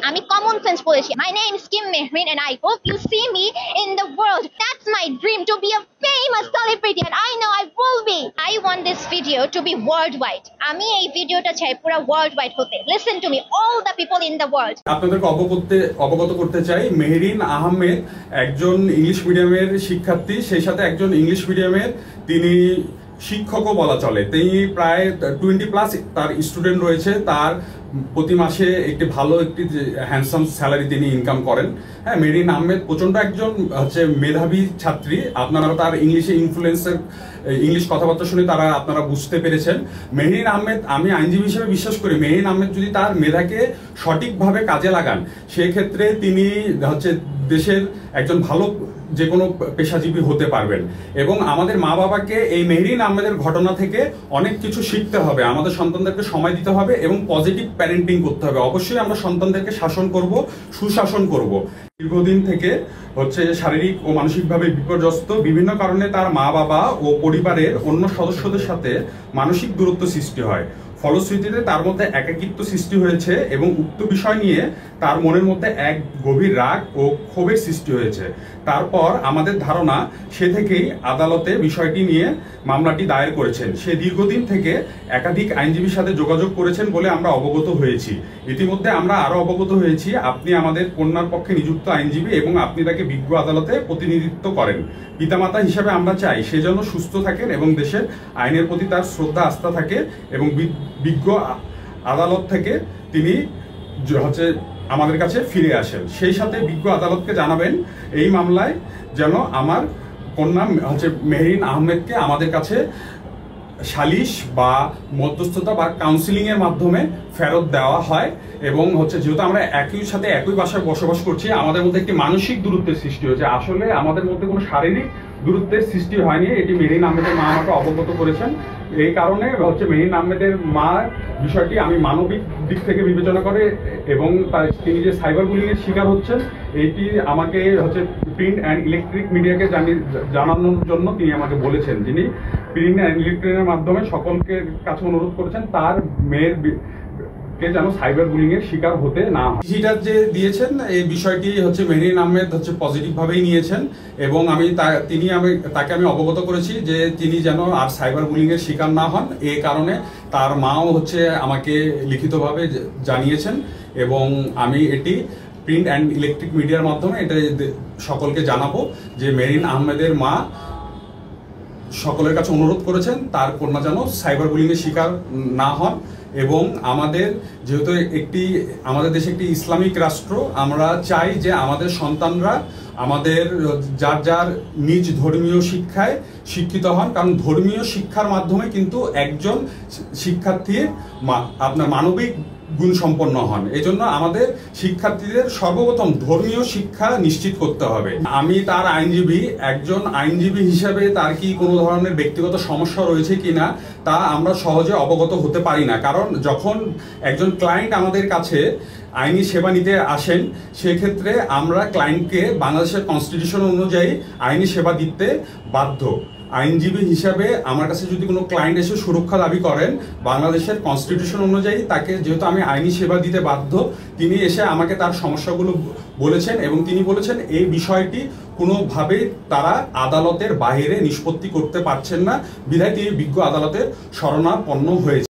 আমি common sense বলেছি। My name is Kim Mehrin and I hope you see me in the world. That's my dream, to be a famous celebrity, and I know I will be. I want this video to be worldwide. আমি এই ভিডিওটা চাই পুরো worldwide হতে। Listen to me, all the people in the world. আপনাদেরকে অবগত করতে চাই, মেহরিন আহমেদ একজন ইংলিশ মিডিয়ামের শিক্ষার্থী, সেই সাথে একজন ইংলিশ মিডিয়ামের তিনি শিক্ষকও বলা চলে। তিনি প্রায় 20+ তার স্টুডেন্ট রয়েছে। তার প্রতি মাসে একটি ভালো একটি হ্যান্ডসাম স্যালারি তিনি ইনকাম করেন। হ্যাঁ, মেহরিন আহমেদ প্রচন্ড একজন মেধাবী ছাত্রী। আপনারা তার ইংলিশে ইনফ্লুয়েন্সের ইংলিশ কথাবার্তা শুনে আপনারা বুঝতে পেরেছেন। মেহরিন আহমেদ, আমি আইনজীবী হিসেবে বিশ্বাস করি, মেহরিন আহমেদ যদি তার মেধাকে সঠিকভাবে কাজে লাগান, সেক্ষেত্রে তিনি দেশের একজন ভালো যে কোনো পেশাজীবী হতে পারবেন। এবং আমাদের মা বাবাকে এই মেহরিন আহমেদের ঘটনা থেকে অনেক কিছু শিখতে হবে। আমাদের সন্তানদেরকে সময় দিতে হবে এবং পজিটিভ প্যারেন্টিং করতে হবে। অবশ্যই আমরা সন্তানদেরকে শাসন করব, সুশাসন করব। দীর্ঘদিন থেকে শারীরিক ও মানসিকভাবে বিপর্যস্ত, বিভিন্ন কারণে তার মা বাবা ও পরিবারের অন্য সদস্যদের সাথে মানসিক দূরত্ব সৃষ্টি হয়। ফলশ্রুতিতে তার মধ্যে একাকিত্ব সৃষ্টি হয়েছে এবং উক্ত বিষয় নিয়ে তার মনের মধ্যে এক গভীর রাগ ও ক্ষোভের সৃষ্টি হয়েছে। তারপর আমাদের ধারণা, সে থেকেই আদালতে বিষয়টি নিয়ে মামলাটি দায়ের করেছেন। সে দীর্ঘদিন থেকে একাধিক আইনজীবীর সাথে যোগাযোগ করেছেন বলে আমরা অবগত হয়েছি। ইতিমধ্যে আমরা আরো অবগত হয়েছি আপনি আমাদের কন্যার পক্ষে নিযুক্ত আইনজীবী এবং আপনি তাকে বিজ্ঞ আদালতে প্রতিনিধিত্ব করেন। পিতামাতা হিসাবে আমরা চাই সে যেন সুস্থ থাকেন এবং দেশের আইনের প্রতি তার শ্রদ্ধা আস্থা থাকে এবং বিজ্ঞ আদালত থেকে তিনি আমাদের কাছে ফিরে আসেন। সেই সাথে বিজ্ঞ আদালতকে জানাবেন এই মামলায় যেন আমার কন্যা মেহরিন আহমেদকে আমাদের কাছে সালিশ বা মধ্যস্থতা বা কাউন্সিলিং এর মাধ্যমে ফেরত দেওয়া হয়। এবং যেহেতু আমরা একই সাথে একই বাসায় বসবাস করছি, আমাদের মধ্যে একটি মানসিক দূরত্বের সৃষ্টি হয়েছে। আসলে আমাদের মধ্যে কোনো শারীরিক দূরত্বের সৃষ্টি হয়নি। এটি মেহরিন আহমেদের মা আমাকে অবগত করেছেন। এই কারণে মেহরিন আহমেদের মা বিষয়টি আমি মানবিক দিক থেকে বিবেচনা করে এবং তিনি যে সাইবার বুলিং এর শিকার হচ্ছেন, এইটি আমাকে প্রিন্ট অ্যান্ড ইলেকট্রিক মিডিয়াকে জানানোর জন্য তিনি আমাকে বলেছেন। যিনি প্রিন্ট অ্যান্ড ইলেকট্রিকের মাধ্যমে সকলকে কাছে অনুরোধ করেছেন তার মেয়ের যেন সাইবার বুলিং এর শিকার হতে না হয়। চিঠিটা যে দিয়েছেন, এই বিষয়টি মেহরিন আহমেদ পজিটিভ ভাবেই নিয়েছেন এবং তাকে আমি অবগত করেছি যে তিনি যেন আর সাইবার বুলিং এর শিকার না হন। এই কারণে তার মাও আমাকে লিখিতভাবে জানিয়েছেন এবং আমি এটি প্রিন্ট অ্যান্ড ইলেকট্রিক মিডিয়ার মাধ্যমে এটা সকলকে জানাবো যে মেহরিন আহমেদের মা সকলের কাছে অনুরোধ করেছেন তার কন্যা যেন সাইবার বুলিং এর শিকার না হন। এবং যেহেতু আমাদের দেশে একটি ইসলামিক রাষ্ট্র, আমরা চাই যে আমাদের সন্তানরা আমাদের যার যার নিজ ধর্মীয় শিক্ষায় শিক্ষিত হন, কারণ ধর্মীয় শিক্ষার মাধ্যমে কিন্তু একজন শিক্ষার্থীর আপনার মানবিক গুণ সম্পন্ন হন। এজন্য আমাদের শিক্ষার্থীদের সর্বপ্রথম ধর্মীয় শিক্ষা নিশ্চিত করতে হবে। আমি তার আইনজীবী, একজন আইনজীবী হিসেবে তার কি কোনো ধরনের ব্যক্তিগত সমস্যা রয়েছে কিনা তা আমরা সহজে অবগত হতে পারি না। কারণ যখন একজন ক্লায়েন্ট আমাদের কাছে আইনি সেবা নিতে আসেন, সেক্ষেত্রে আমরা ক্লায়েন্টকে বাংলাদেশের কনস্টিটিউশন অনুযায়ী আইনি সেবা দিতে বাধ্য। আইনজীবী হিসাবে আমার কাছে যদি কোনো ক্লায়েন্ট এসে সুরক্ষা দাবি করেন, বাংলাদেশের কনস্টিটিউশন অনুযায়ী তাকে যেহেতু আমি আইনি সেবা দিতে বাধ্য, তিনি এসে আমাকে তার সমস্যাগুলো বলেছেন এবং তিনি বলেছেন এই বিষয়টি কোনোভাবেই তারা আদালতের বাইরে নিষ্পত্তি করতে পারছেন না, বিধায় তিনি বিজ্ঞ আদালতের শরণাপন্ন হয়েছে।